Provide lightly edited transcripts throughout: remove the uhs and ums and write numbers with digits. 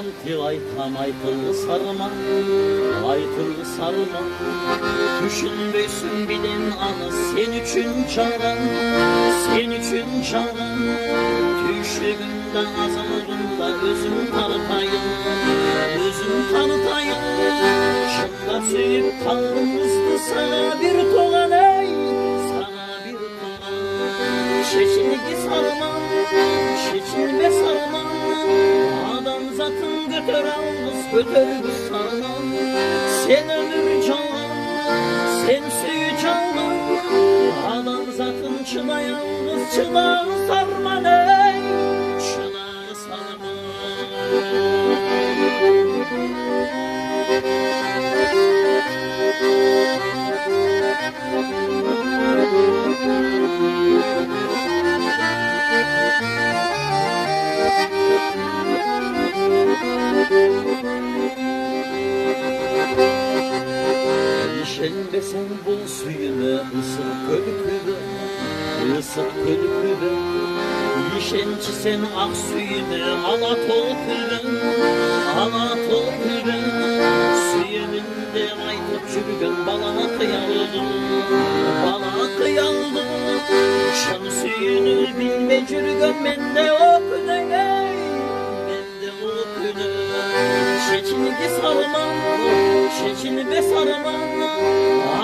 kanti aytam aytıldı sarıma, aytıldı sarıma. Düşünböysün bilen anı sen üçün çalan, sen üçün çalan. Düşlüğünde azalığında özüm tanıtayım, özüm tanıtayım. Şında söyüp kalmıştı sana bir toğan ey, sana bir toğan. Şeçilgi sarma, şeçilme sarma. Adam zatın götür almış, götür bu sarma. Sen ömür çalan, sen suyu çalan. Adam zatın çıla yalnız, çıla sarma ey, çıla sarma. Şenbesen bul suyunu ısık köpüklü, ısık köpüklü. Yişençi sen ak suyunu Anatol külün, Anatol külün. Suyununda aytıp çürgün bana kıyaldım, bana kıyaldım. Şan suyunu bilme çürgün bende o külün, bende o külün. Şeçilgi sarmam, şeçilme sarmam.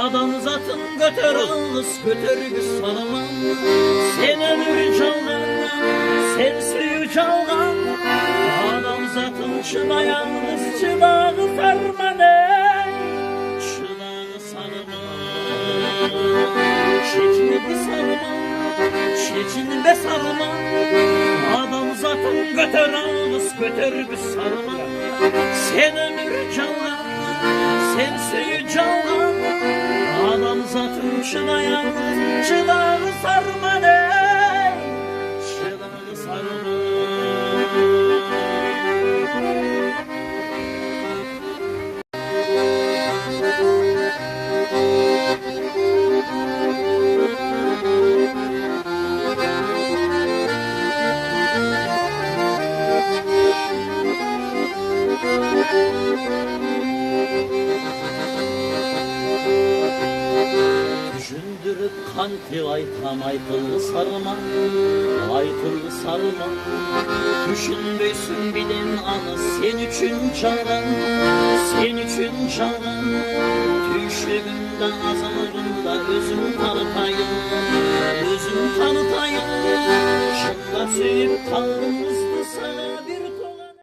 Adam zatın götür alız, götür bir sarmam. Sen ömür çalgan, sen suyu çalgan. Adam zatın çıla yalnız, çılağı sarman ey, çılağı sarman. Şeçilme sarmam, şeçilme sarmam. Adam zatın götür alız, götür bir sarmam. Sen ömür çalgan, sen suyu çalgan. Adam zatın çıla yalnız, çılağı sarman ey, çılağı sarman. Düşündürüp kanti aytam aytıldı sarıma, aytıldı sarıma. Düşünböysün bilen anı sen üçün çalan, sen üçün çalan. Düşlüğünde azalığında özüm tanıtayım, özüm tanıtayım. Şında söyüp